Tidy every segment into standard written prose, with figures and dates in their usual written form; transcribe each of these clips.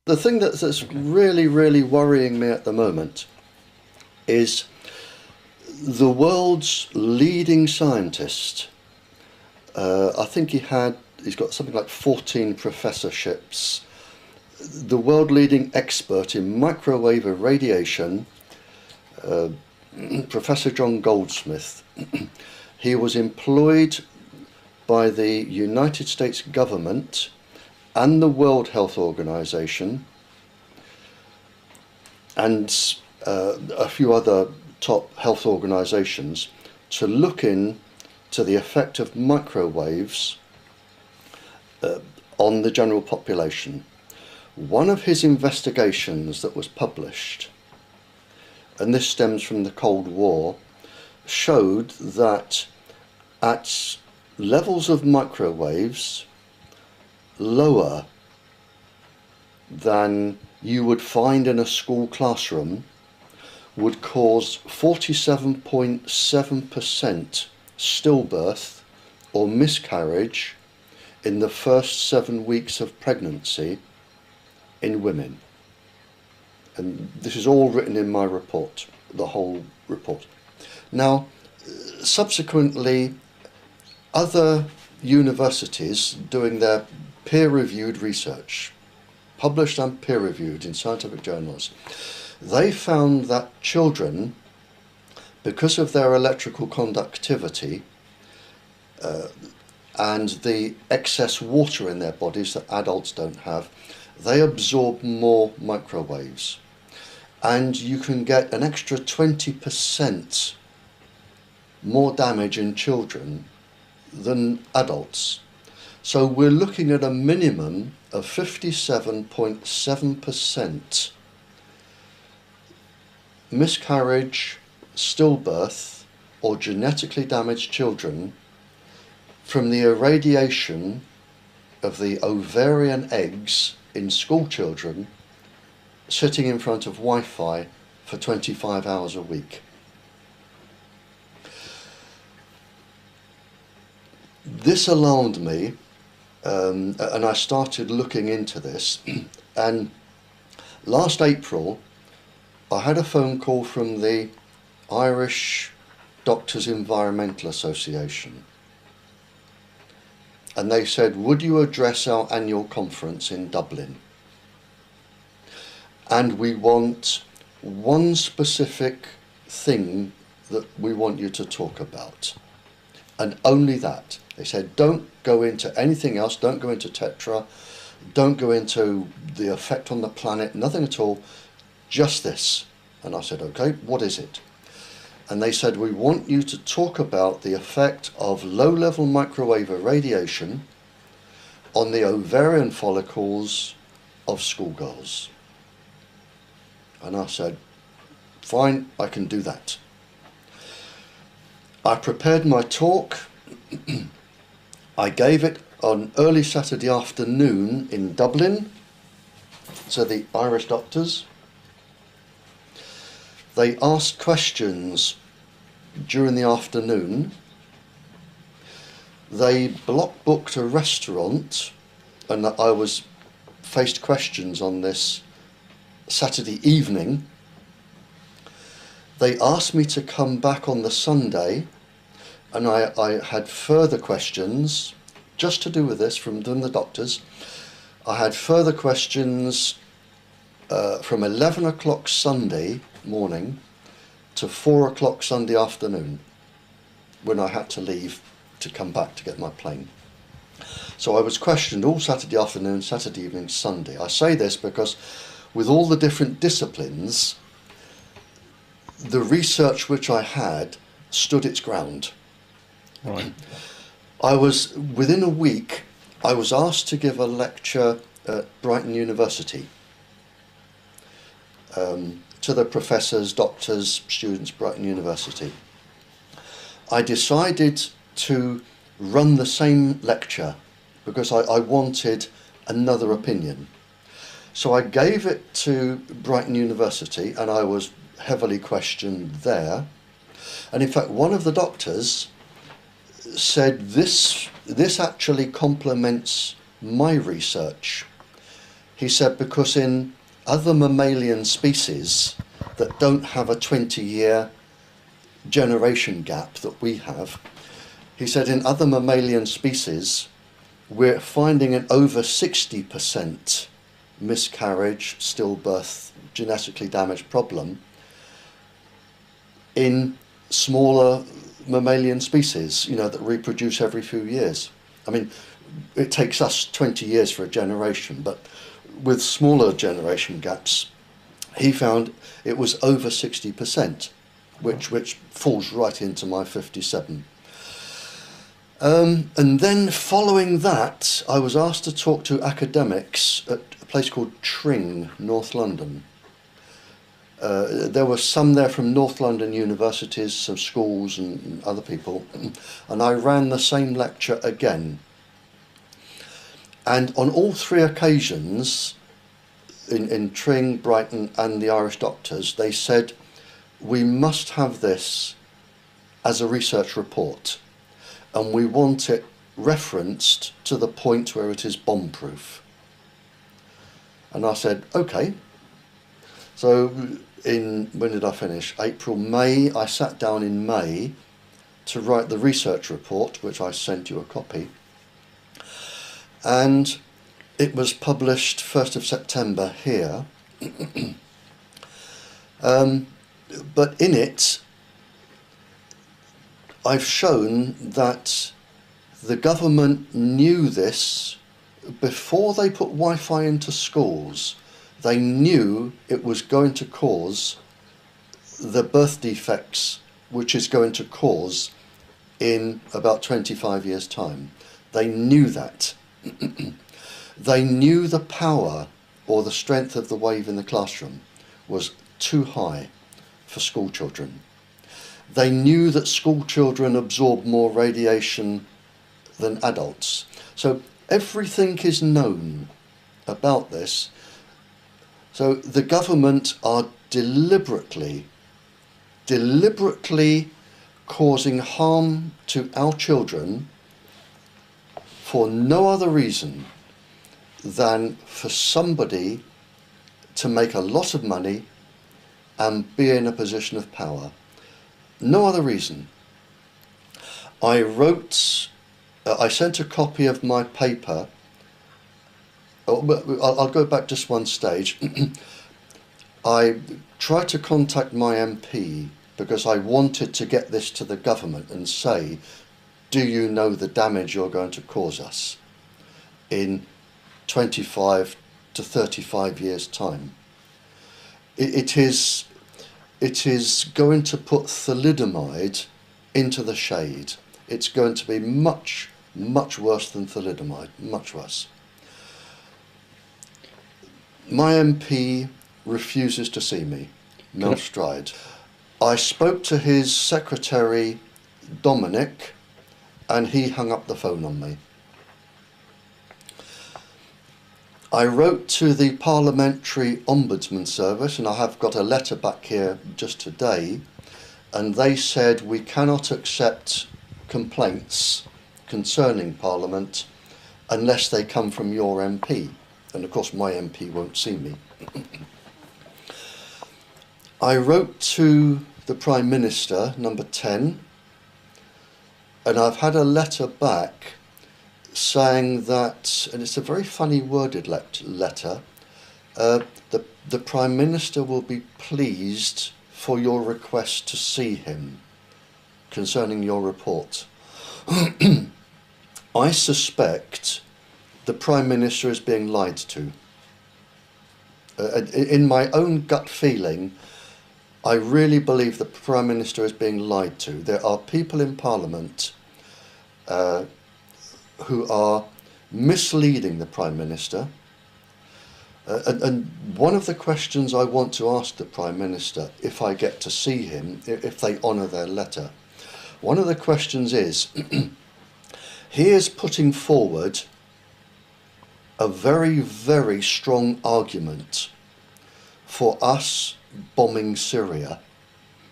the thing that's really, really worrying me at the moment is the world's leading scientist. I think he's got something like 14 professorships. The world leading expert in microwave irradiation, Professor John Goldsmith. He was employed by the United States government and the World Health Organization and a few other top health organizations to look into the effect of microwaves on the general population. One of his investigations that was published, and this stems from the Cold War, showed that at levels of microwaves lower than you would find in a school classroom would cause 47.7% stillbirth or miscarriage in the first 7 weeks of pregnancy in women. And this is all written in my report, the whole report. Now, subsequently, other universities doing their peer-reviewed research, published and peer-reviewed in scientific journals, they found that children, because of their electrical conductivity and the excess water in their bodies that adults don't have, they absorb more microwaves. And you can get an extra 20% more damage in children than adults. So we're looking at a minimum of 57.7% miscarriage, stillbirth, or genetically damaged children from the irradiation of the ovarian eggs in school children sitting in front of Wi-Fi for 25 hours a week. This alarmed me, and I started looking into this. And last April, I had a phone call from the Irish Doctors Environmental Association. And they said, would you address our annual conference in Dublin? And we want one specific thing that we want you to talk about. And only that. They said, don't go into anything else, don't go into Tetra, don't go into the effect on the planet, nothing at all, just this. And I said, okay, what is it? And they said, we want you to talk about the effect of low-level microwave irradiation on the ovarian follicles of schoolgirls. And I said, fine, I can do that. I prepared my talk. I gave it on early Saturday afternoon in Dublin to the Irish doctors. They asked questions during the afternoon. They block booked a restaurant, and I was faced questions on this Saturday evening. They asked me to come back on the Sunday, and I had further questions just to do with this from the doctors. I had further questions from 11 o'clock Sunday morning to 4 o'clock Sunday afternoon, when I had to leave to come back to get my plane. So I was questioned all Saturday afternoon, Saturday evening, Sunday. I say this because with all the different disciplines, the research which I had stood its ground. Right. Within a week, I was asked to give a lecture at Brighton University to the professors, doctors, students, Brighton University. I decided to run the same lecture because I wanted another opinion. So I gave it to Brighton University, and I was heavily questioned there. And in fact, one of the doctors said, this actually complements my research. He said because in other mammalian species that don't have a 20-year generation gap that we have, he said in other mammalian species we're finding an over 60% miscarriage, stillbirth, genetically damaged problem in smaller mammalian species, you know, that reproduce every few years. I mean, it takes us 20 years for a generation, but with smaller generation gaps, he found it was over 60%, which falls right into my 57. And then following that, I was asked to talk to academics at a place called Tring, North London. There were some there from North London universities, some schools and other people, and I ran the same lecture again. And on all three occasions, in Tring, Brighton and the Irish doctors, they said, we must have this as a research report, and we want it referenced to the point where it is bomb-proof. And I said, okay. So when did I finish? April, May. I sat down in May to write the research report, which I sent you a copy. And it was published 1st of September here. But in it, I've shown that the government knew this before they put Wi-Fi into schools. They knew it was going to cause the birth defects which is going to cause in about 25 years' time. They knew that. They knew the power or the strength of the wave in the classroom was too high for school children. They knew that school children absorb more radiation than adults. So everything is known about this. So the government are deliberately causing harm to our children for no other reason than for somebody to make a lot of money and be in a position of power. No other reason. I sent a copy of my paper. I'll go back just one stage. I tried to contact my MP because I wanted to get this to the government and say, do you know the damage you're going to cause us in 25 to 35 years' time? It is going to put thalidomide into the shade. It's going to be much, much worse than thalidomide, much worse. My MP refuses to see me, Mel Stride. I spoke to his secretary, Dominic, and he hung up the phone on me. I wrote to the Parliamentary Ombudsman Service, and I have got a letter back here just today, and they said we cannot accept complaints concerning Parliament unless they come from your MP. And of course my MP won't see me. I wrote to the Prime Minister, number 10, and I've had a letter back saying that, and it's a very funny worded letter, the Prime Minister will be pleased for your request to see him concerning your report. I suspect the Prime Minister is being lied to. In my own gut feeling, I really believe the Prime Minister is being lied to. There are people in Parliament who are misleading the Prime Minister. And one of the questions I want to ask the Prime Minister, if I get to see him, if they honour their letter, one of the questions is, he is putting forward a very, very strong argument for us bombing Syria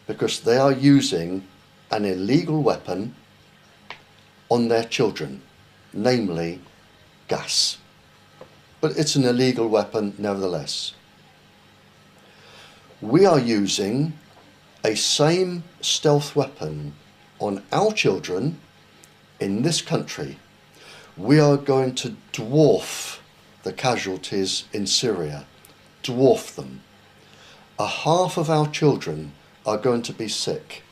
because they are using an illegal weapon on their children, namely gas. but it's an illegal weapon nevertheless. We are using a same stealth weapon on our children in this country. We are going to dwarf the casualties in Syria, dwarf them. A half of our children are going to be sick.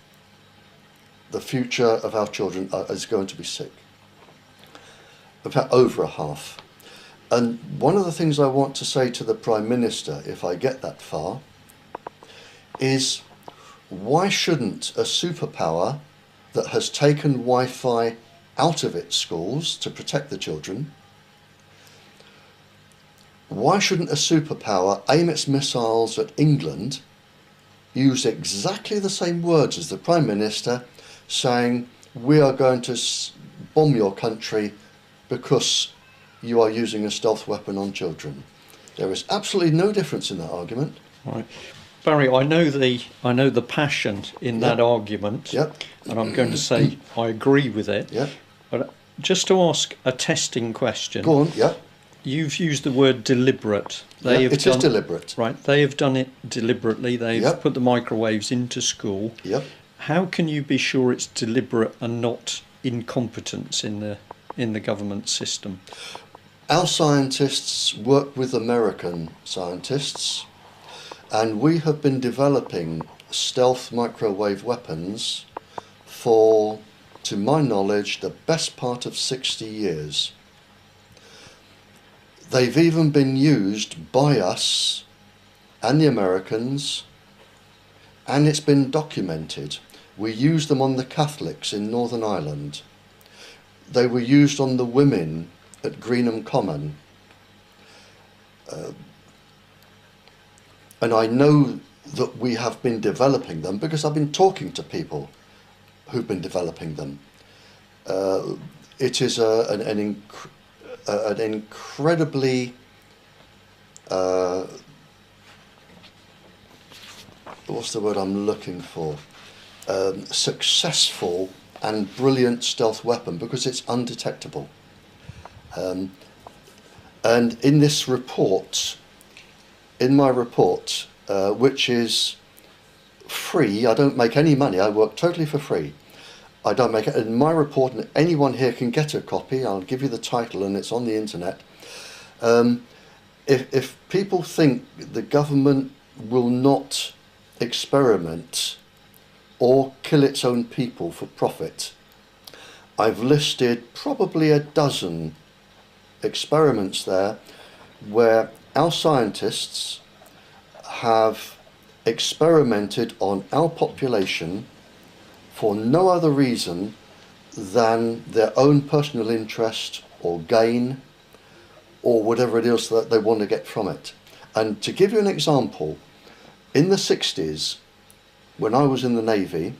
The future of our children is going to be sick. In fact, over a half. And one of the things I want to say to the Prime Minister, if I get that far, is why shouldn't a superpower that has taken Wi-Fi out of its schools to protect the children, why shouldn't a superpower aim its missiles at England, use exactly the same words as the Prime Minister, saying we are going to bomb your country because you are using a stealth weapon on children? There is absolutely no difference in that argument. Right. Barrie, I know the passion in that argument, and I'm going to say I agree with it. But just to ask a testing question. Go on, You've used the word deliberate. It is deliberate. Right, they have done it deliberately. They've put the microwaves into school. How can you be sure it's deliberate and not incompetence in the government system? Our scientists work with American scientists, and we have been developing stealth microwave weapons for, to my knowledge, the best part of 60 years. They've even been used by us and the Americans, and it's been documented. We used them on the Catholics in Northern Ireland. They were used on the women at Greenham Common. And I know that we have been developing them because I've been talking to people who've been developing them. It is an incredibly what's the word I'm looking for? Successful and brilliant stealth weapon because it's undetectable. And in this report, in my report, which is free, I don't make any money, I work totally for free. I don't make it in my report, and anyone here can get a copy. I'll give you the title, and it's on the internet. If people think the government will not experiment or kill its own people for profit, I've listed probably a dozen experiments there where our scientists have experimented on our population for no other reason than their own personal interest or gain or whatever it is that they want to get from it. And to give you an example, in the 60s, when I was in the Navy,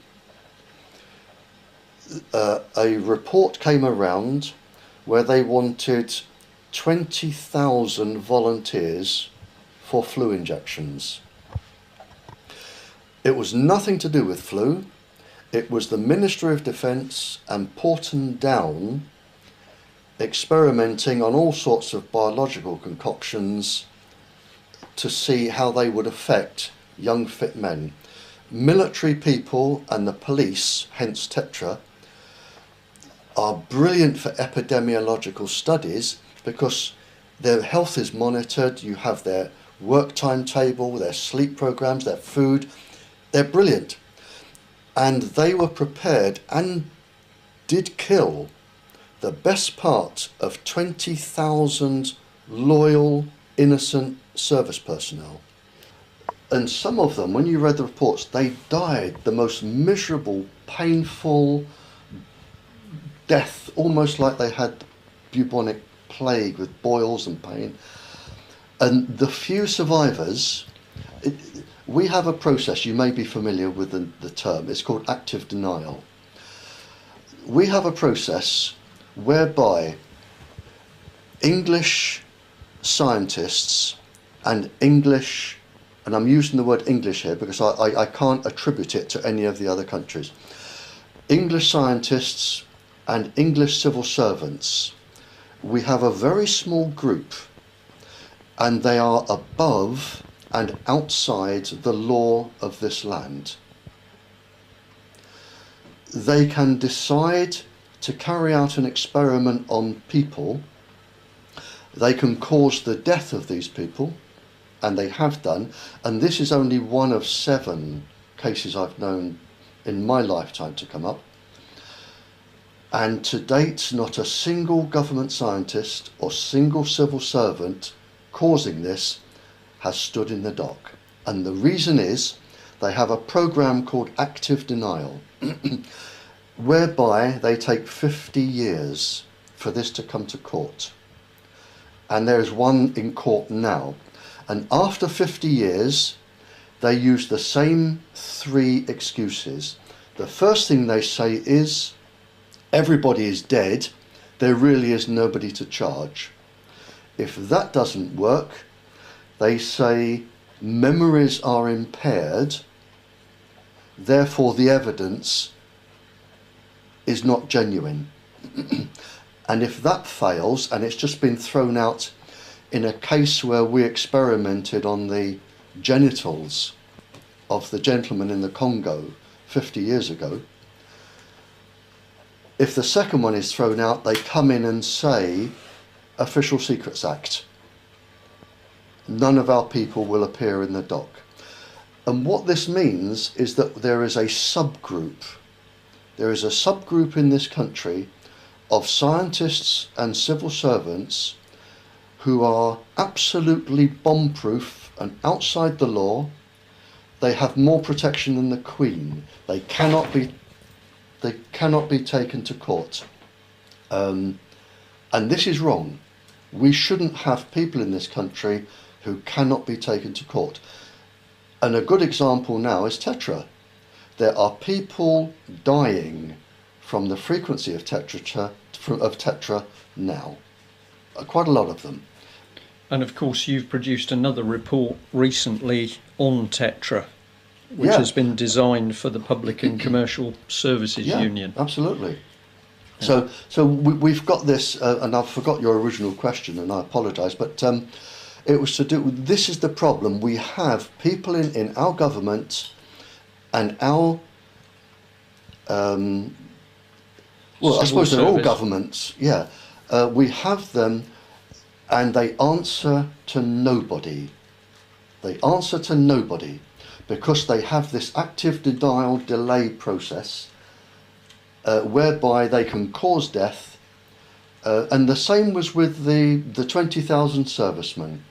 a report came around where they wanted 20,000 volunteers for flu injections. It was nothing to do with flu. It was the Ministry of Defence and Porton Down experimenting on all sorts of biological concoctions to see how they would affect young fit men. Military people and the police, hence Tetra, are brilliant for epidemiological studies because their health is monitored. You have their work timetable, their sleep programs, their food. They're brilliant. And they were prepared and did kill the best part of 20,000 loyal, innocent service personnel. And some of them, when you read the reports, they died the most miserable, painful death, almost like they had bubonic plague with boils and pain. And the few survivors, we have a process, you may be familiar with the term, it's called active denial. We have a process whereby English scientists and English, and I'm using the word English here because I can't attribute it to any of the other countries, English scientists and English civil servants, we have a very small group and they are above and outside the law of this land. They can decide to carry out an experiment on people. They can cause the death of these people, and they have done, and this is only one of 7 cases I've known in my lifetime to come up. And to date, not a single government scientist or single civil servant causing this has stood in the dock. And the reason is they have a program called active denial, whereby they take 50 years for this to come to court. And there is one in court now. And after 50 years, they use the same 3 excuses. The first thing they say is, everybody is dead, there really is nobody to charge. If that doesn't work, they say memories are impaired, therefore the evidence is not genuine. And if that fails, and it's just been thrown out in a case where we experimented on the genitals of the gentleman in the Congo 50 years ago, if the second one is thrown out, they come in and say, Official Secrets Act. None of our people will appear in the dock. And what this means is that there is a subgroup. There is a subgroup in this country of scientists and civil servants who are absolutely bomb-proof and outside the law. They have more protection than the Queen. They cannot be taken to court. And this is wrong. We shouldn't have people in this country who cannot be taken to court. And a good example now is Tetra. There are people dying from the frequency of Tetra now. Quite a lot of them. And of course you've produced another report recently on Tetra, which has been designed for the Public and Commercial Services Union. Absolutely. So we've got this, and I forgot your original question, and I apologise, but it was to do with, this is the problem. We have people in our government and our, well, I suppose they're all governments, we have them, and they answer to nobody. They answer to nobody because they have this active denial delay process whereby they can cause death. And the same was with the 20,000 servicemen.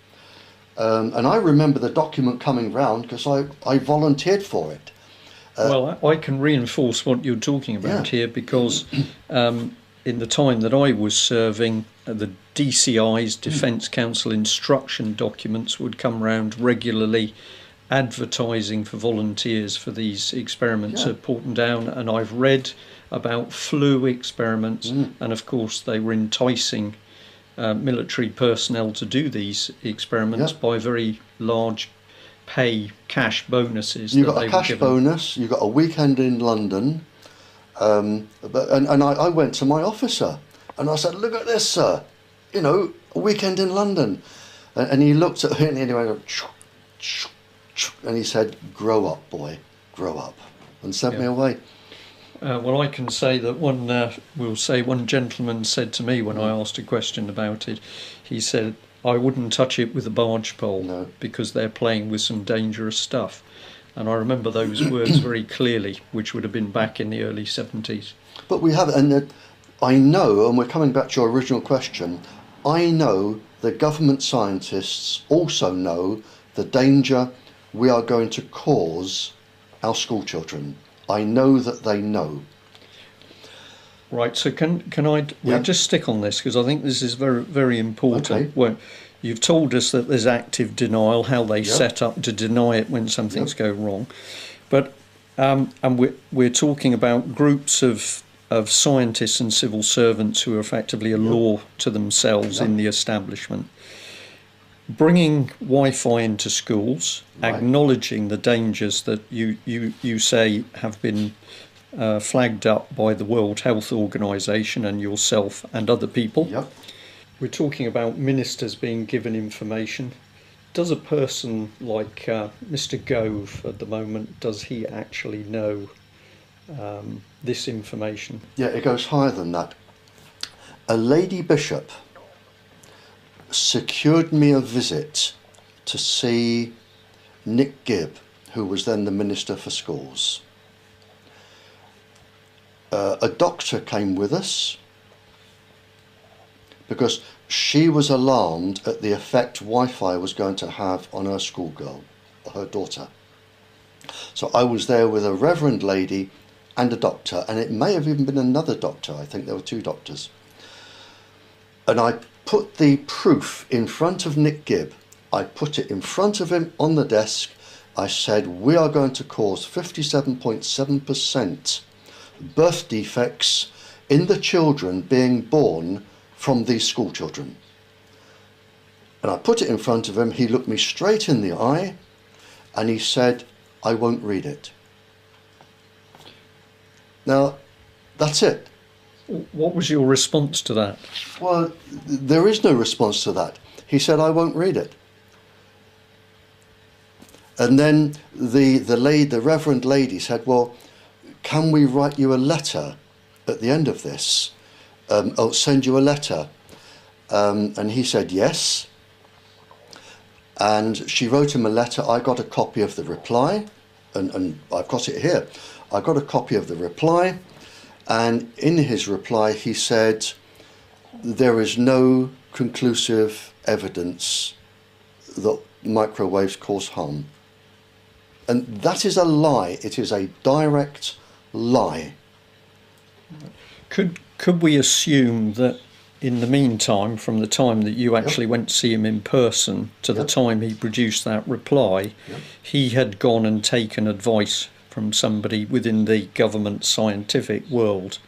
And I remember the document coming round because I volunteered for it. Well, I can reinforce what you're talking about here because in the time that I was serving, the DCI's Defence Council instruction documents would come round regularly advertising for volunteers for these experiments at Porton Down, and I've read about flu experiments, and of course they were enticing military personnel to do these experiments by very large pay cash bonuses. You got a cash bonus, you got a weekend in London, and I went to my officer and I said, look at this, sir, you know, a weekend in London. And he looked at me and he went, and he said, grow up, boy, grow up, and sent me away. Well, I can say that one gentleman said to me when I asked a question about it, he said, I wouldn't touch it with a barge pole because they're playing with some dangerous stuff. And I remember those words very clearly, which would have been back in the early 70s. But we have, and I know, and we're coming back to your original question, I know the government scientists also know the danger we are going to cause our school children. I know that they know. Right, so can I we'll just stick on this because I think this is very, very important. Okay. Well, you've told us that there's active denial, how they set up to deny it when some things go wrong. But and we're talking about groups of scientists and civil servants who are effectively a law to themselves in the establishment. Bringing Wi-Fi into schools, acknowledging the dangers that you say have been flagged up by the World Health Organization and yourself and other people. We're talking about ministers being given information. Does a person like Mr. Gove at the moment, does he actually know this information? Yeah, it goes higher than that. A lady bishop secured me a visit to see Nick Gibb, who was then the Minister for Schools. A doctor came with us because she was alarmed at the effect Wi-Fi was going to have on her schoolgirl, her daughter. So I was there with a reverend lady and a doctor, and it may have even been another doctor. I think there were 2 doctors. And I put the proof in front of Nick Gibb. I put it in front of him on the desk. I said, we are going to cause 57.7% birth defects in the children being born from these school children. And I put it in front of him. He looked me straight in the eye and he said, I won't read it. Now, that's it. What was your response to that? Well, there is no response to that. He said, I won't read it. And then the reverend lady said, well, can we write you a letter at the end of this? I'll send you a letter. And he said, yes. And she wrote him a letter. I got a copy of the reply, and I've got it here. I got a copy of the reply, and in his reply he said, there is no conclusive evidence that microwaves cause harm. And that is a lie. It is a direct lie. Could we assume that in the meantime, from the time that you actually went to see him in person to the time he produced that reply, he had gone and taken advice from somebody within the government scientific world?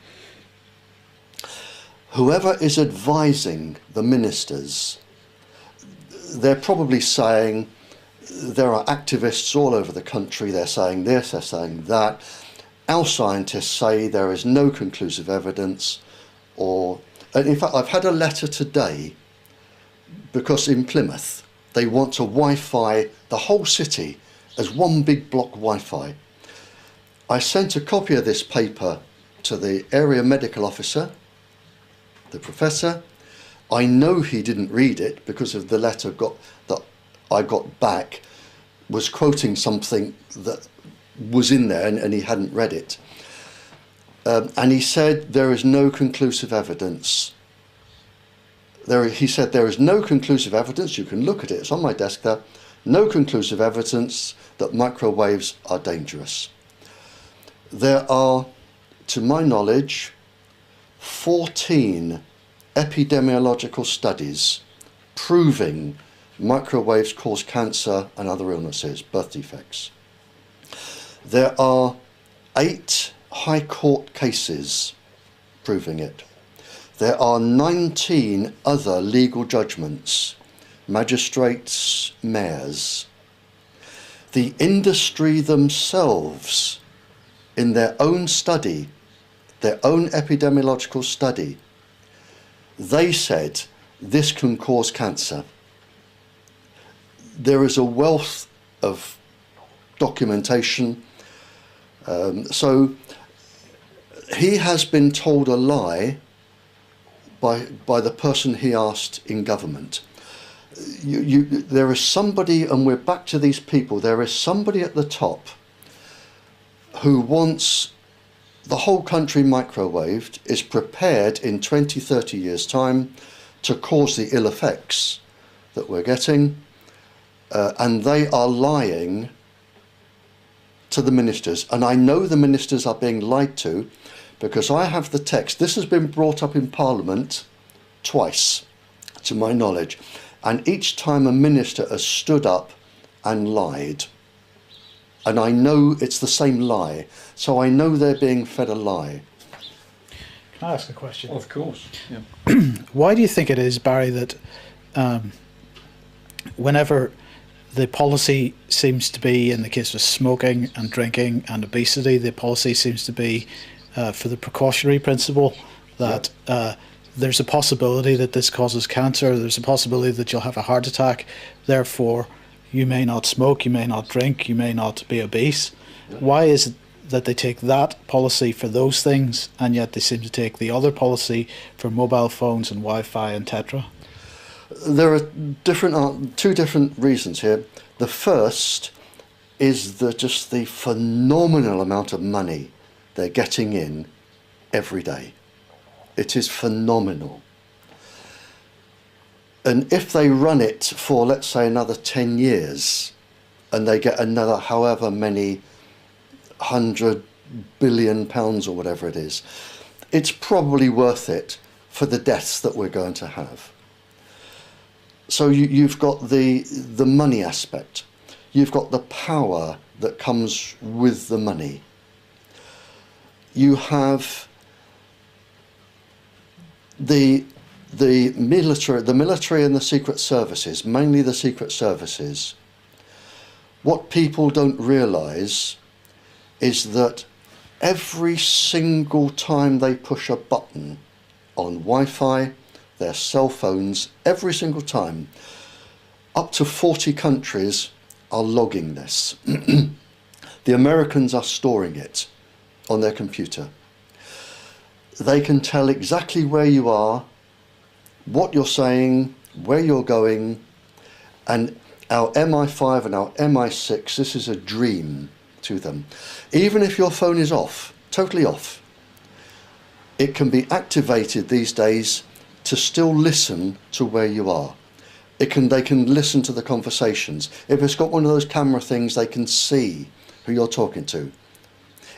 Whoever is advising the ministers, they're probably saying, there are activists all over the country, they're saying this, they're saying that. Our scientists say there is no conclusive evidence, and in fact I've had a letter today because in Plymouth they want to Wi-Fi the whole city as one big block Wi-Fi. I sent a copy of this paper to the area medical officer, the professor. I know he didn't read it because of the letter that I got back was quoting something that was in there and he hadn't read it. And he said there is no conclusive evidence. He said there is no conclusive evidence, you can look at it, it's on my desk there, no conclusive evidence that microwaves are dangerous. There are, to my knowledge, 14 epidemiological studies proving microwaves cause cancer and other illnesses, birth defects. There are 8 High Court cases proving it. There are 19 other legal judgments, magistrates, mayors. The industry themselves, in their own study, their own epidemiological study, they said this can cause cancer. There is a wealth of documentation. So he has been told a lie by the person he asked in government. There is somebody, and we're back to these people, there is somebody at the top who wants the whole country microwaved, is prepared in 20, 30 years' time to cause the ill effects that we're getting, and they are lying to the ministers. And I know the ministers are being lied to because I have the text. This has been brought up in Parliament twice, to my knowledge, and each time a minister has stood up and lied. And I know it's the same lie, so I know they're being fed a lie. Can I ask a question? Of course. Yeah. Why do you think it is, Barry, that whenever the policy seems to be, in the case of smoking and drinking and obesity, the policy seems to be for the precautionary principle that there's a possibility that this causes cancer, there's a possibility that you'll have a heart attack, therefore you may not smoke, you may not drink, you may not be obese. Why is it that they take that policy for those things and yet they seem to take the other policy for mobile phones and Wi-Fi and Tetra? There are two different reasons here. The first is just the phenomenal amount of money they're getting in every day. It is phenomenal. And if they run it for, let's say, another 10 years, and they get another however many £100 billion or whatever it is, it's probably worth it for the deaths that we're going to have. So you've got the money aspect. You've got the power that comes with the money. You have the military and the secret services, mainly the secret services. What people don't realise is that every single time they push a button on Wi-Fi, their cell phones, every single time, up to 40 countries are logging this. The Americans are storing it on their computer. They can tell exactly where you are, what you're saying, where you're going, and our MI5 and our MI6, this is a dream to them. Even if your phone is off, totally off, it can be activated these days to still listen to where you are. They can listen to the conversations. If it's got one of those camera things, they can see who you're talking to.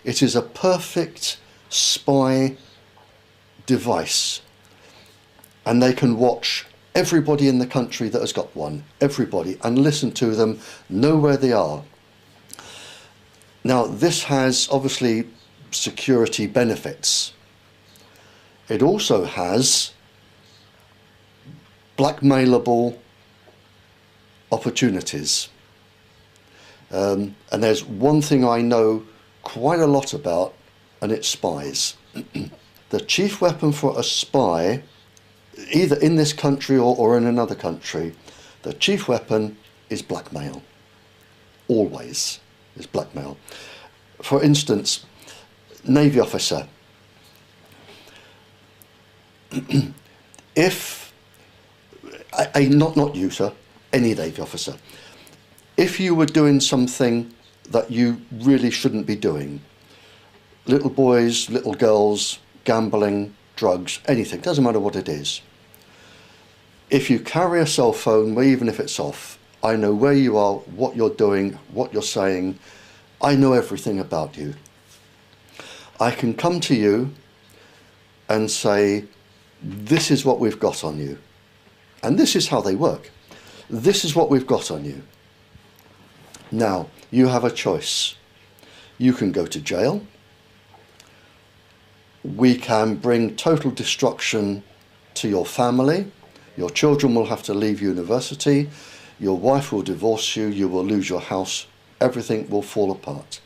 It is a perfect spy device. And they can watch everybody in the country that has got one, everybody, and listen to them, know where they are. Now, this has obviously security benefits. It also has blackmailable opportunities. And there's one thing I know quite a lot about, and it's spies. The chief weapon for a spy, either in this country or in another country, the chief weapon is blackmail. Always is blackmail. For instance, Navy officer. If, not you, sir, any Navy officer, if you were doing something that you really shouldn't be doing, little boys, little girls, gambling, drugs, anything, doesn't matter what it is. If you carry a cell phone, even if it's off, I know where you are, what you're doing, what you're saying. I know everything about you. I can come to you and say, this is what we've got on you. And this is how they work. This is what we've got on you. Now, you have a choice. You can go to jail. We can bring total destruction to your family. Your children will have to leave university. Your wife will divorce you. You will lose your house. Everything will fall apart.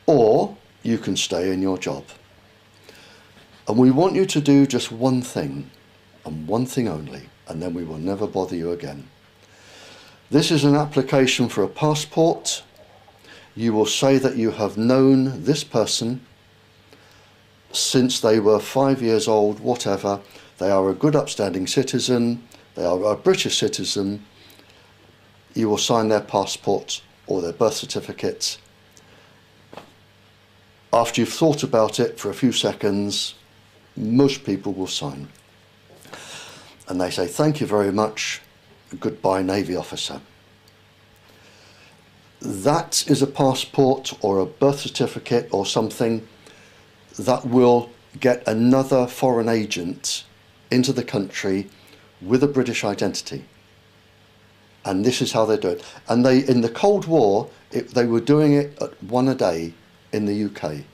Or you can stay in your job. And we want you to do just one thing, and one thing only, and then we will never bother you again. This is an application for a passport. You will say that you have known this person since they were 5 years old, whatever. They are a good upstanding citizen. They are a British citizen. You will sign their passport or their birth certificate. After you've thought about it for a few seconds, most people will sign. And they say, thank you very much, goodbye, Navy officer. That is a passport or a birth certificate or something that will get another foreign agent into the country with a British identity. And this is how they do it. And they, in the Cold War, they were doing it at one a day in the UK.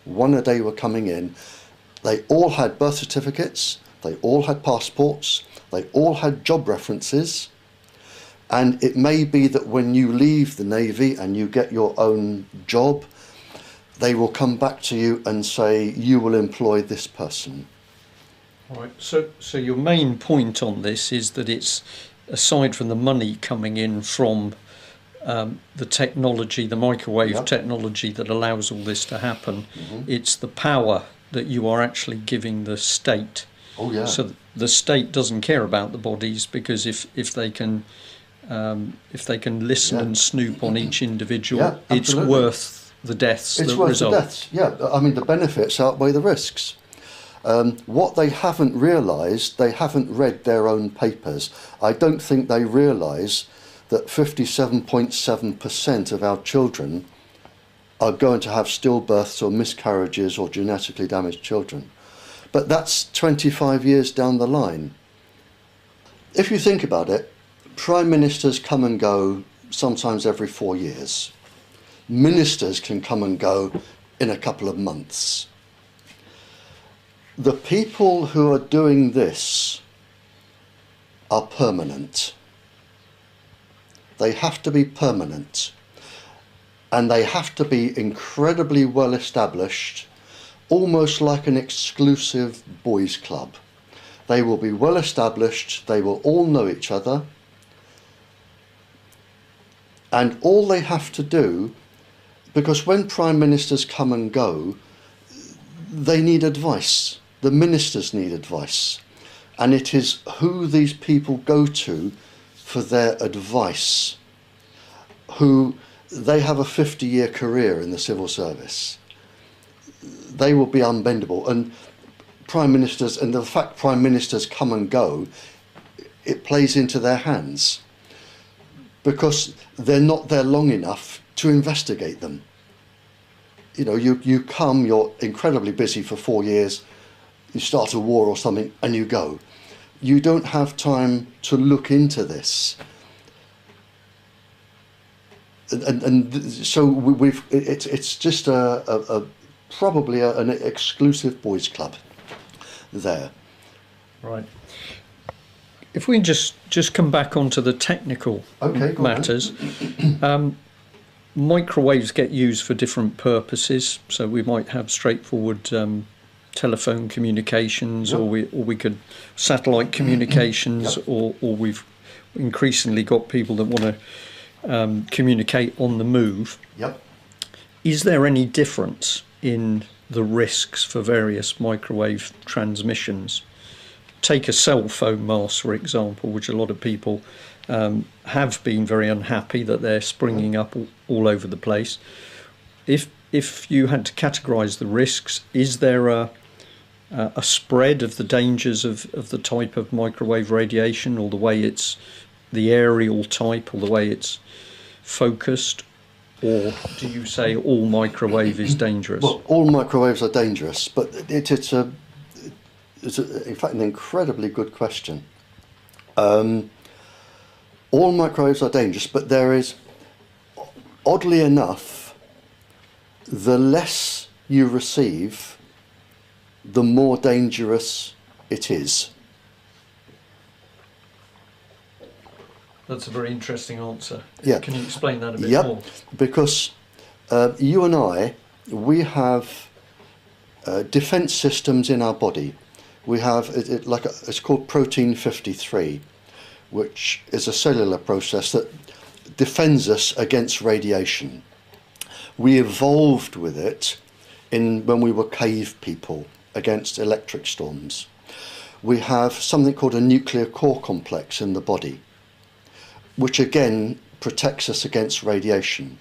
One a day were coming in. They all had birth certificates, they all had passports, they all had job references. And it may be that when you leave the Navy and you get your own job, they will come back to you and say, you will employ this person. Right. So your main point on this is that it's, aside from the money coming in from the technology, the microwave Yep. technology that allows all this to happen, Mhm. it's the power that you are actually giving the state. Oh yeah. So the state doesn't care about the bodies, because if they can listen Yeah. and snoop on each individual, Yeah, it's absolutely. worth the deaths It's that worth result. the deaths. Yeah, I mean the benefits outweigh the risks. What they haven't realised, they haven't read their own papers. I don't think they realise that 57.7% of our children are going to have stillbirths or miscarriages or genetically damaged children. But that's 25 years down the line. If you think about it, prime ministers come and go sometimes every 4 years. Ministers can come and go in a couple of months. The people who are doing this are permanent. They have to be permanent. And they have to be incredibly well established, almost like an exclusive boys' club. They will be well established, they will all know each other, and all they have to do, because when prime ministers come and go, they need advice. The ministers need advice. And it is who these people go to for their advice, who they have a 50-year career in the civil service. They will be unbendable. And prime ministers, and the fact prime ministers come and go, it plays into their hands, because they're not there long enough to investigate them. You know, you come, you're incredibly busy for 4 years, you start a war or something, and you go. You don't have time to look into this. And so it's just probably an exclusive boys' club there. Right. If we just come back onto the technical Okay, go on. matters, microwaves get used for different purposes. So we might have straightforward telephone communications, Yep. or we could satellite communications, Yep. or we've increasingly got people that want to communicate on the move. Yep. Is there any difference in the risks for various microwave transmissions? Take a cell phone mast, for example, which a lot of people have been very unhappy that they're springing up all over the place. If you had to categorise the risks, is there a spread of the dangers of the type of microwave radiation, or the way it's the aerial type, or the way it's focused? Or do you say all microwave is dangerous? Well, all microwaves are dangerous, but it's in fact an incredibly good question. All microwaves are dangerous, but there is, oddly enough, the less you receive, the more dangerous it is. That's a very interesting answer. Yeah. Can you explain that a bit Yep. more? Because you and I, we have defense systems in our body. We have it's called protein 53, which is a cellular process that defends us against radiation. We evolved with it when we were cave people against electric storms. We have something called a nuclear core complex in the body, which again protects us against radiation.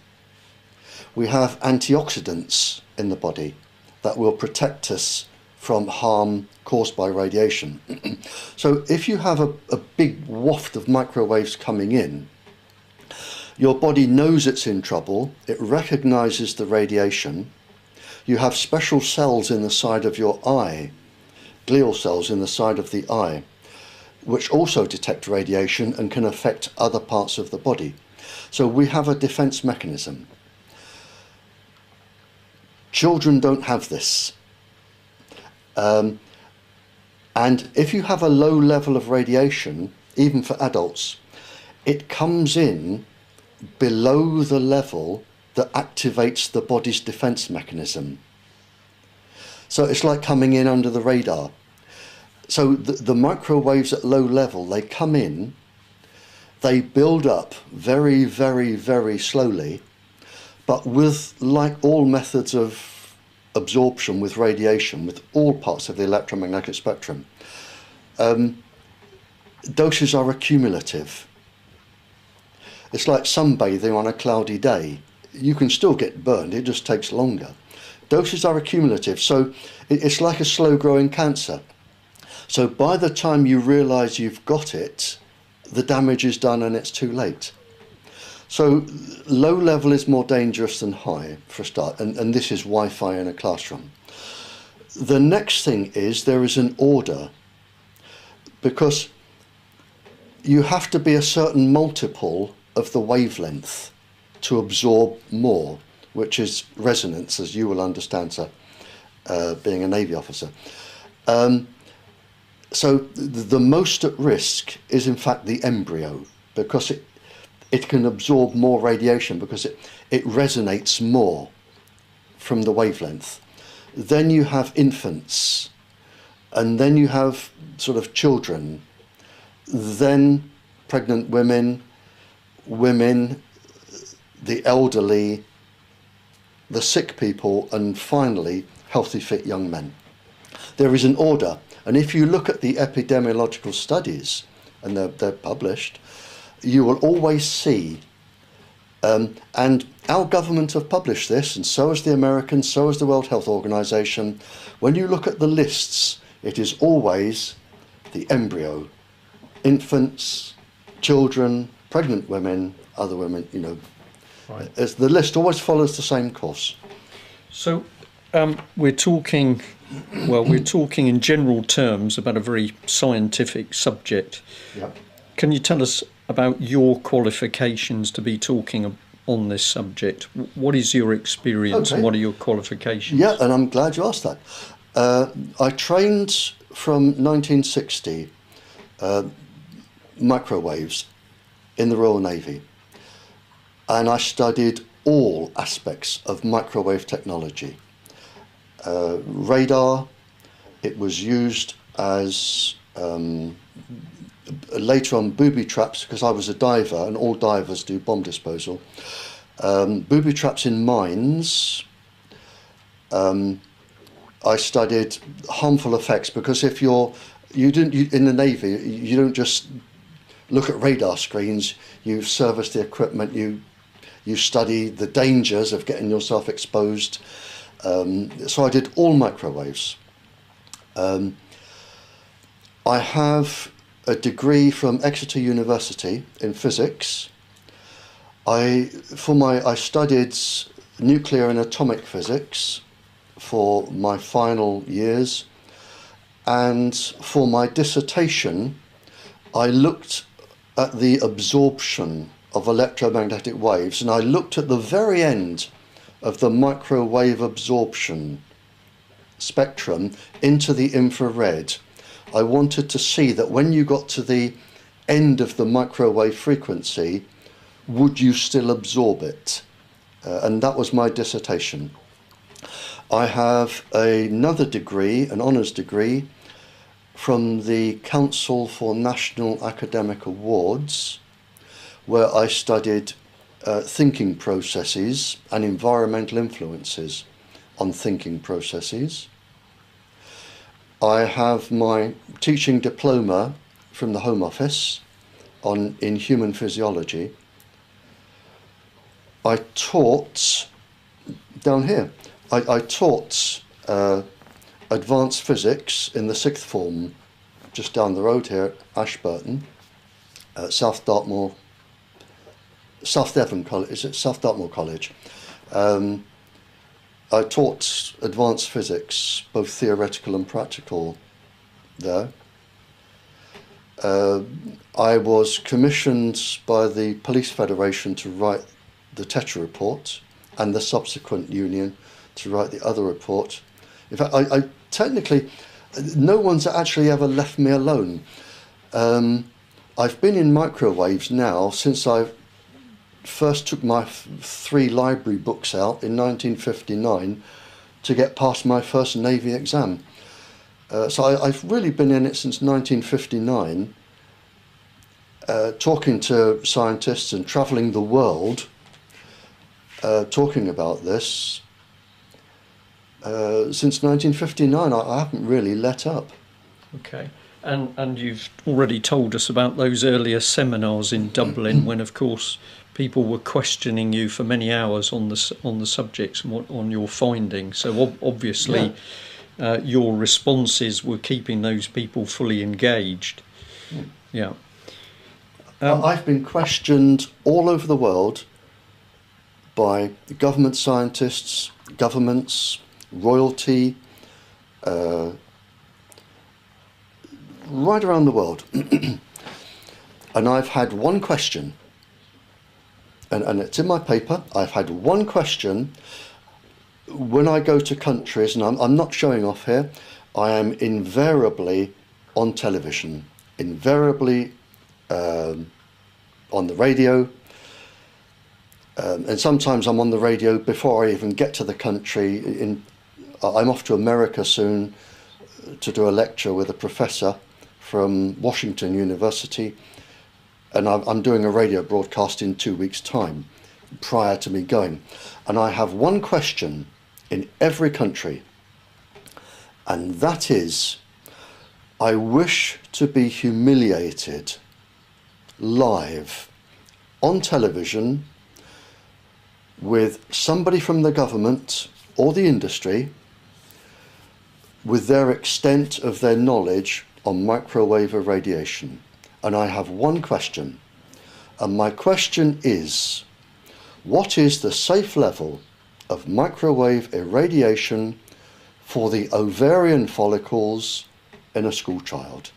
We have antioxidants in the body that will protect us from harm caused by radiation. So if you have a big waft of microwaves coming in, your body knows it's in trouble, it recognises the radiation. You have special cells in the side of your eye, glial cells in the side of the eye, which also detect radiation and can affect other parts of the body. So we have a defence mechanism. Children don't have this. And if you have a low level of radiation, even for adults, it comes in below the level that activates the body's defence mechanism. So it's like coming in under the radar. So the microwaves at low level, they come in, they build up very, very, very slowly, but with, like all methods of absorption with radiation, with all parts of the electromagnetic spectrum, doses are accumulative. It's like sunbathing on a cloudy day. You can still get burned, it just takes longer. Doses are accumulative, so it's like a slow-growing cancer. So by the time you realise you've got it, the damage is done and it's too late. So low level is more dangerous than high, for a start, and this is Wi-Fi in a classroom. The next thing is there is an order, because you have to be a certain multiple of the wavelength to absorb more, which is resonance, as you will understand, sir, being a Navy officer. So the most at risk is in fact the embryo, because it can absorb more radiation because it resonates more from the wavelength. Then you have infants, and then you have sort of children, then pregnant women, the elderly, the sick people, and finally healthy fit young men. There is an order, and if you look at the epidemiological studies, and they're published, you will always see, and our government have published this, and so has the Americans, so has the World Health Organization. When you look at the lists, it is always the embryo, infants, children, pregnant women, other women, you know. Right. The list always follows the same course. So we're talking in general terms about a very scientific subject. Yep. Can you tell us about your qualifications to be talking on this subject? What is your experience and what are your qualifications? Yeah, and I'm glad you asked that. I trained from 1960 microwaves in the Royal Navy, and I studied all aspects of microwave technology. Radar, it was used as later on booby traps, because I was a diver and all divers do bomb disposal. Booby traps in mines. I studied harmful effects, because if you in the Navy, you don't just look at radar screens, you service the equipment, you study the dangers of getting yourself exposed. So I did all microwaves. I have a degree from Exeter University in physics. I studied nuclear and atomic physics for my final years, and for my dissertation I looked at the absorption of electromagnetic waves, and I looked at the very end of the microwave absorption spectrum into the infrared. I wanted to see that when you got to the end of the microwave frequency, would you still absorb it? And that was my dissertation. I have another degree, an honours degree, from the Council for National Academic Awards, where I studied thinking processes and environmental influences on thinking processes. I have my teaching diploma from the Home Office in human physiology. I taught down here. I taught advanced physics in the sixth form, just down the road here at Ashburton, South Devon College. Is it South Dartmoor College? I taught advanced physics, both theoretical and practical, there. I was commissioned by the Police Federation to write the Tetra report, and the subsequent union to write the other report. In fact, I technically, no one's actually ever left me alone. I've been in microwaves now since I first took my 3 library books out in 1959 to get past my first Navy exam. I've really been in it since 1959, talking to scientists and travelling the world, talking about this. Since 1959, I haven't really let up. Okay. And you've already told us about those earlier seminars in Dublin when, of course, people were questioning you for many hours on the subjects and on your findings. So obviously, your responses were keeping those people fully engaged. Yeah. I've been questioned all over the world by government scientists, governments, royalty, right around the world. And I've had one question, and it's in my paper. I've had one question when I go to countries, and I'm not showing off here, I am invariably on television, invariably on the radio, and sometimes I'm on the radio before I even get to the country. I'm off to America soon to do a lecture with a professor from Washington University, and I'm doing a radio broadcast in 2 weeks' time prior to me going. And I have one question in every country, and that is, I wish to be humiliated live on television with somebody from the government or the industry with their extent of their knowledge on microwave irradiation. And I have one question, and my question is, what is the safe level of microwave irradiation for the ovarian follicles in a school child?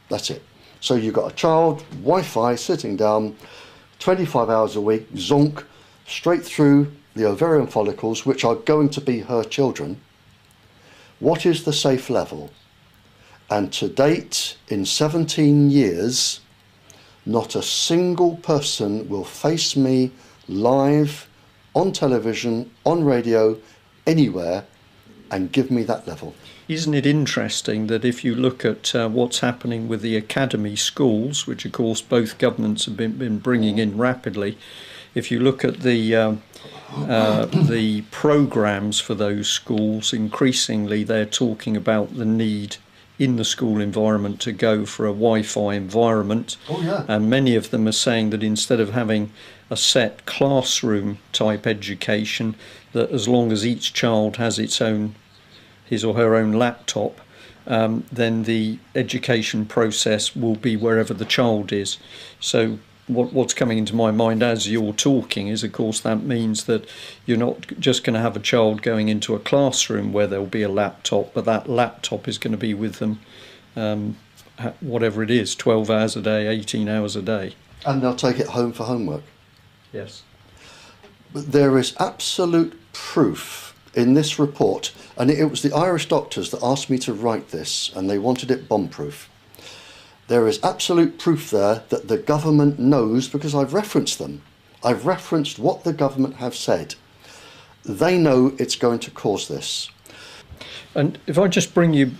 That's it. So you've got a child, Wi-Fi, sitting down, 25 hours a week, zonk, straight through the ovarian follicles, which are going to be her children. What is the safe level? And to date, in 17 years, not a single person will face me live, on television, on radio, anywhere, and give me that level. Isn't it interesting that if you look at what's happening with the academy schools, which of course both governments have been bringing in rapidly, if you look at the programs for those schools, increasingly they're talking about the need in the school environment to go for a Wi-Fi environment. Oh, yeah. And many of them are saying that instead of having a set classroom type education, that as long as each child has his or her own laptop, then the education process will be wherever the child is. So what's coming into my mind as you're talking is, of course, that means that you're not just going to have a child going into a classroom where there'll be a laptop, but that laptop is going to be with them, whatever it is, 12 hours a day, 18 hours a day. And they'll take it home for homework. Yes. But there is absolute proof in this report, and it was the Irish doctors that asked me to write this, and they wanted it bomb-proof. There is absolute proof there that the government knows, because I've referenced them. I've referenced what the government have said. They know it's going to cause this. And if I just bring you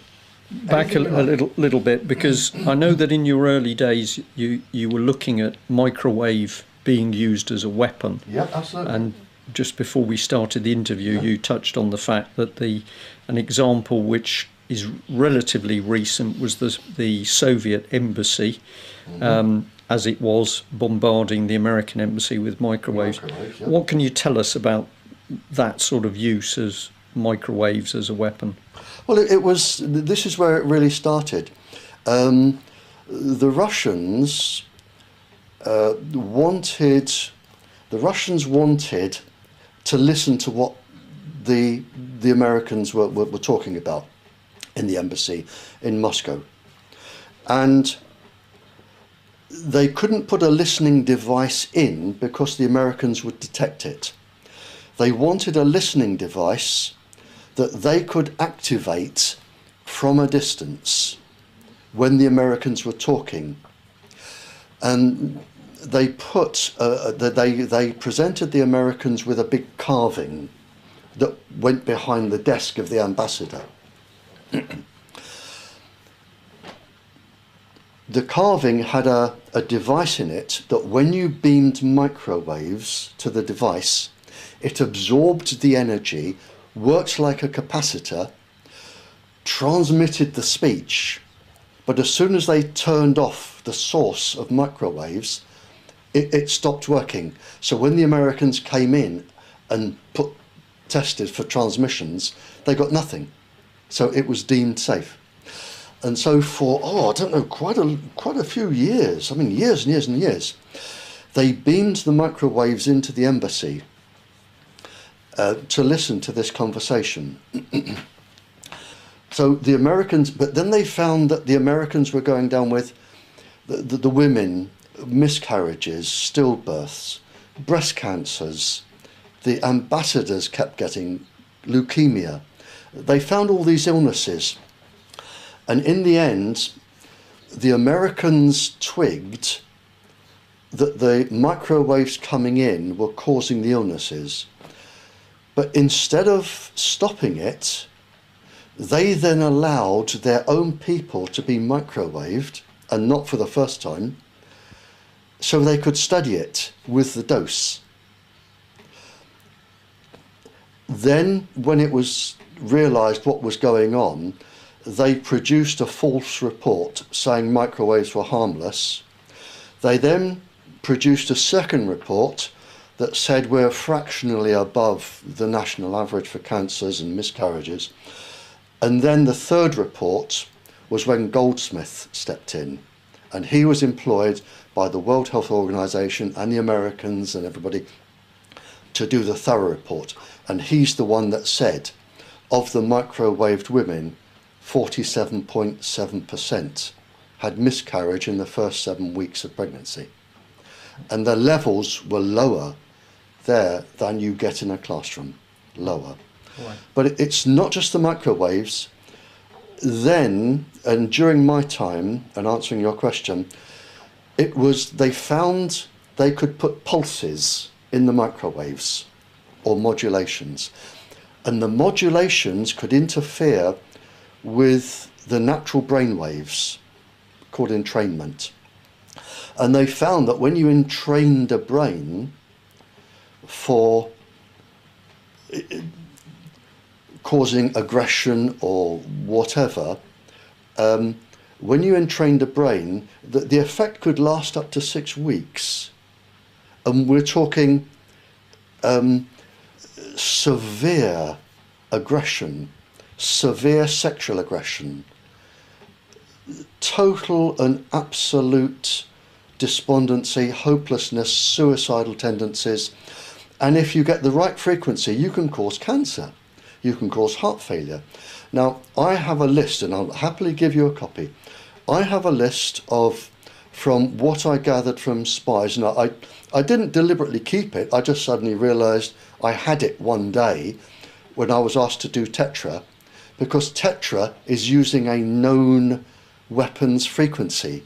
back a little bit, because I know that in your early days you were looking at microwave being used as a weapon. Yeah, absolutely. And just before we started the interview, you touched on the fact that an example which is relatively recent was the Soviet embassy, as it was bombarding the American embassy with microwaves. Yeah. What can you tell us about that sort of use as microwaves as a weapon? Well, this is where it really started. The Russians wanted to listen to what the Americans were talking about in the embassy in Moscow, and they couldn't put a listening device in because the Americans would detect it. They wanted a listening device that they could activate from a distance when the Americans were talking, and they presented the Americans with a big carving that went behind the desk of the ambassador. The carving had a device in it that when you beamed microwaves to the device, it absorbed the energy, worked like a capacitor, transmitted the speech, but as soon as they turned off the source of microwaves, it stopped working. So when the Americans came in and tested for transmissions, they got nothing. So it was deemed safe. And so for, I don't know, quite a few years, I mean years and years and years, they beamed the microwaves into the embassy to listen to this conversation. So the Americans, but then they found that the Americans were going down with the women, miscarriages, stillbirths, breast cancers. The ambassadors kept getting leukemia. They found all these illnesses. And in the end, the Americans twigged that the microwaves coming in were causing the illnesses. But instead of stopping it, they then allowed their own people to be microwaved, and not for the first time, so they could study it with the dose. Then, when it was realised what was going on, they produced a false report saying microwaves were harmless. They then produced a second report that said we're fractionally above the national average for cancers and miscarriages. And then the third report was when Goldsmith stepped in, and he was employed by the World Health Organization and the Americans and everybody to do the thorough report. And he's the one that said, of the microwaved women, 47.7% had miscarriage in the first 7 weeks of pregnancy. And the levels were lower there than you get in a classroom, lower. Right. But it's not just the microwaves. Then, and during my time, and answering your question, it was, they found they could put pulses in the microwaves, or modulations. And the modulations could interfere with the natural brain waves, called entrainment. And they found that when you entrained a brain for causing aggression or whatever, when you entrained a brain, the effect could last up to 6 weeks. And we're talking severe aggression, severe sexual aggression, total and absolute despondency, hopelessness, suicidal tendencies. And if you get the right frequency, you can cause cancer. You can cause heart failure. Now, I have a list, and I'll happily give you a copy. I have a list of, from what I gathered from spies, and I didn't deliberately keep it, I just suddenly realised I had it one day when I was asked to do Tetra, because Tetra is using a known weapons frequency,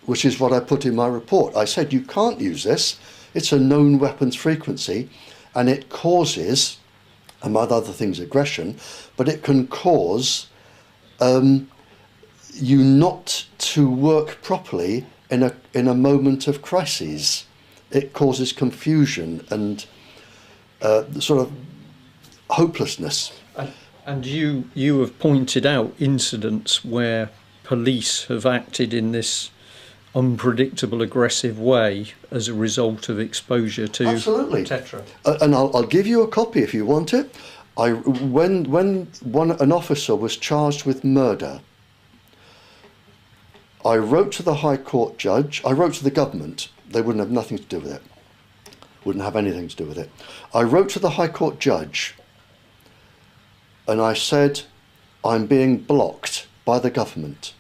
which is what I put in my report. I said, you can't use this, it's a known weapons frequency, and it causes, among other things, aggression, but it can cause you not to work properly in a moment of crises. It causes confusion and sort of hopelessness. And you have pointed out incidents where police have acted in this unpredictable, aggressive way as a result of exposure to Absolutely. Tetra. And I'll give you a copy if you want it. When an officer was charged with murder, I wrote to the High Court judge, I wrote to the government, they wouldn't have nothing to do with it, wouldn't have anything to do with it. I wrote to the High Court judge and I said, I'm being blocked by the government.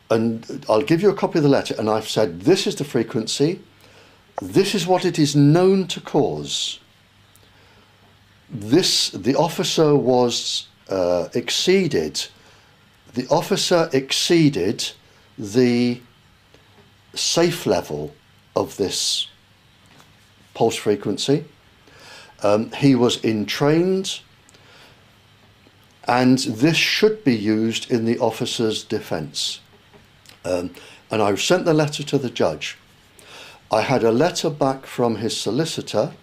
And I'll give you a copy of the letter, and I've said, this is the frequency, this is what it is known to cause. The officer was exceeded the safe level of this pulse frequency. He was entrained. And this should be used in the officer's defence. And I sent the letter to the judge. I had a letter back from his solicitor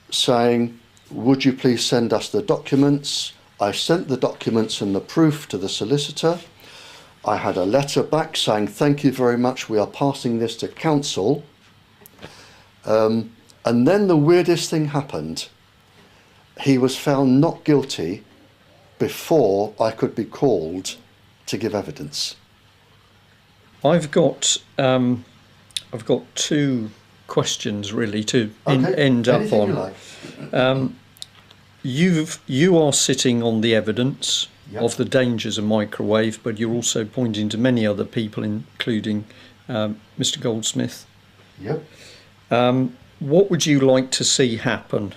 saying, would you please send us the documents? I sent the documents and the proof to the solicitor. I had a letter back saying, thank you very much, we are passing this to council. And then the weirdest thing happened. He was found not guilty before I could be called to give evidence. I've got two questions really to end up Anything on. You like. You are sitting on the evidence Yep. of the dangers of microwave, but you're also pointing to many other people, including Mr. Goldsmith. Yep. What would you like to see happen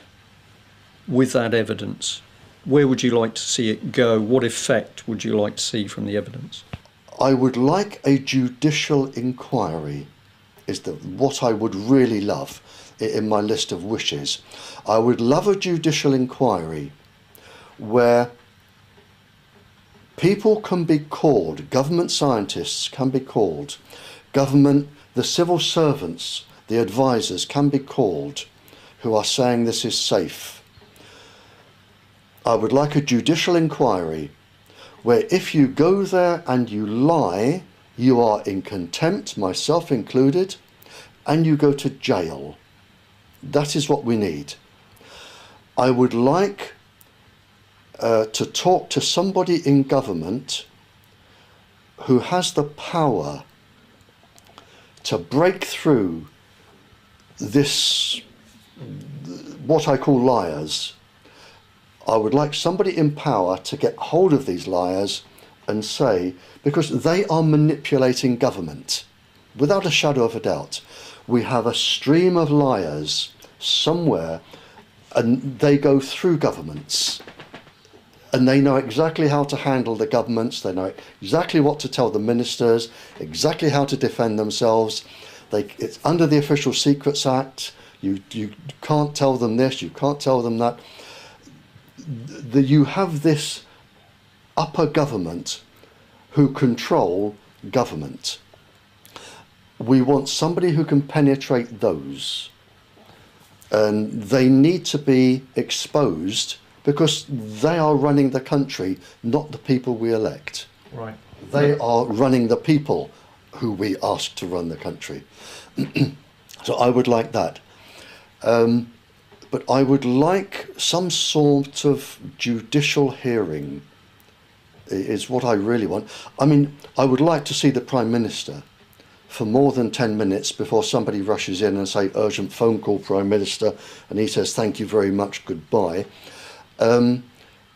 with that evidence? Where would you like to see it go? What effect would you like to see from the evidence? I would like a judicial inquiry, is what I would really love in my list of wishes. I would love a judicial inquiry where people can be called, government scientists can be called, the civil servants, the advisors can be called, who are saying this is safe. I would like a judicial inquiry where if you go there and you lie, you are in contempt, myself included, and you go to jail. That is what we need. I would like to talk to somebody in government who has the power to break through this, what I call liars. I would like somebody in power to get hold of these liars and say, because they are manipulating government, without a shadow of a doubt. We have a stream of liars somewhere, and they go through governments, and they know exactly how to handle the governments, they know exactly what to tell the ministers, exactly how to defend themselves. It's under the Official Secrets Act. You can't tell them this, you can't tell them that. You have this upper government who control government. We want somebody who can penetrate those, and they need to be exposed because they are running the country, not the people we elect. Right. They are running the people who we ask to run the country. So I would like that. But I would like some sort of judicial hearing is what I really want. I mean, I would like to see the Prime Minister for more than 10 minutes before somebody rushes in and say, urgent phone call, Prime Minister, and he says, thank you very much, goodbye. I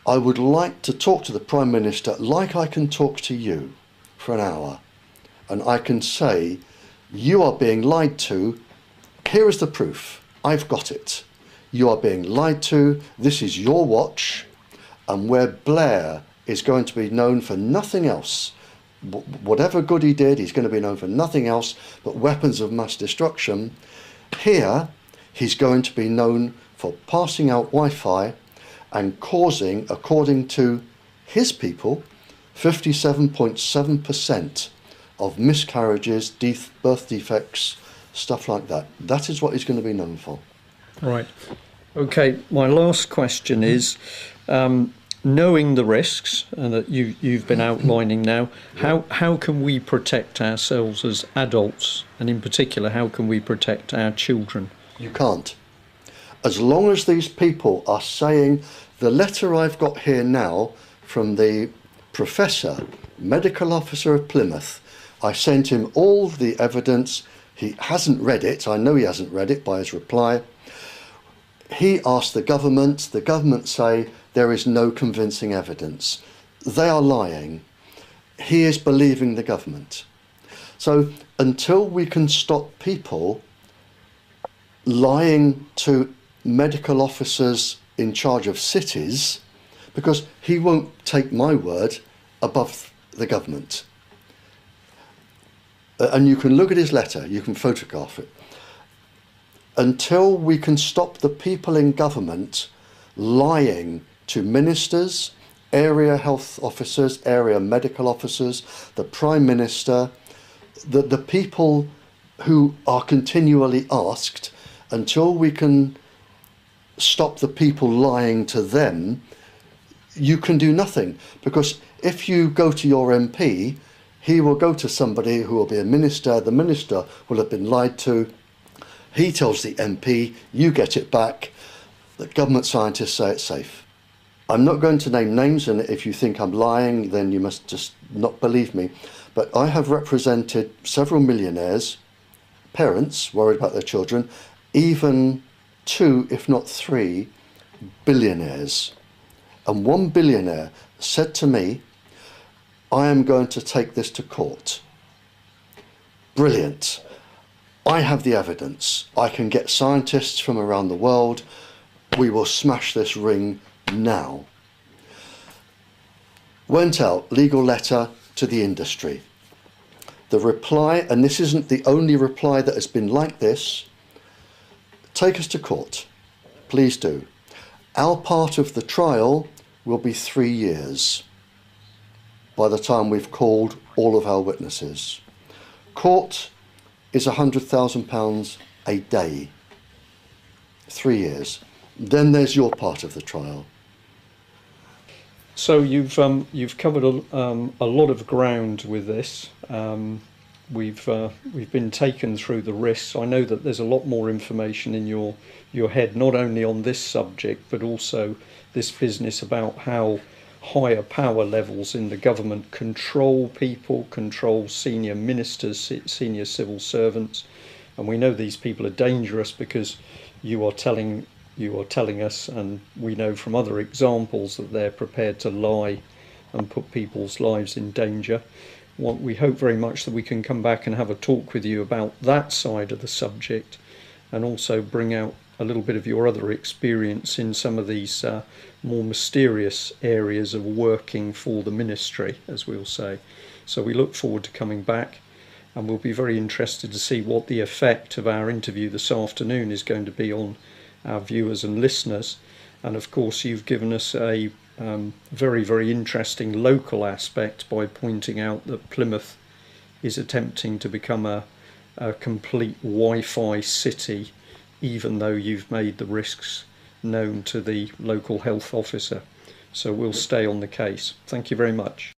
would like to talk to the Prime Minister like I can talk to you for an hour. And I can say, you are being lied to, here is the proof, I've got it. You are being lied to, this is your watch, and where Blair is going to be known for nothing else, whatever good he did, he's going to be known for nothing else but weapons of mass destruction. Here, he's going to be known for passing out Wi-Fi and causing, according to his people, 57.7% of miscarriages, birth defects, stuff like that. That is what he's going to be known for. Right. Okay, my last question is, knowing the risks that you've been outlining now, how can we protect ourselves as adults, and in particular, how can we protect our children? You can't. As long as these people are saying, the letter I've got here now from the professor, medical officer of Plymouth, I sent him all the evidence, he hasn't read it, I know he hasn't read it by his reply. He asked the government say there is no convincing evidence. They are lying. He is believing the government. So until we can stop people lying to medical officers in charge of cities, because he won't take my word above the government. And you can look at his letter, you can photograph it. Until we can stop the people in government lying to ministers area health officers, area medical officers, the Prime Minister, the people who are continually asked, until we can stop the people lying to them, you can do nothing. Because if you go to your MP, he will go to somebody who will be a minister, the minister will have been lied to, he tells the MP, you get it back, the government scientists say it's safe. I'm not going to name names, and if you think I'm lying, then you must just not believe me. But I have represented several millionaires, parents worried about their children, even 2, if not 3, billionaires. And one billionaire said to me, I am going to take this to court. Brilliant. I have the evidence. I can get scientists from around the world. We will smash this ring now. Went out, legal letter to the industry. The reply, and this isn't the only reply that has been like this, take us to court. Please do. Our part of the trial will be 3 years by the time we've called all of our witnesses. Court is £100,000 a day. 3 years. Then there's your part of the trial. So you've covered a lot of ground with this. We've been taken through the risks. I know that there's a lot more information in your head, not only on this subject, but also this business about how higher power levels in the government control people, control senior ministers, senior civil servants. And we know these people are dangerous because you are telling us, and we know from other examples, that they're prepared to lie and put people's lives in danger. We hope very much that we can come back and have a talk with you about that side of the subject, and also bring out a little bit of your other experience in some of these more mysterious areas of working for the ministry, as we'll say. So we look forward to coming back, and we'll be very interested to see what the effect of our interview this afternoon is going to be on our viewers and listeners. And of course, you've given us a very, very interesting local aspect by pointing out that Plymouth is attempting to become a complete Wi-Fi city, even though you've made the risks known to the local health officer. So we'll stay on the case. Thank you very much.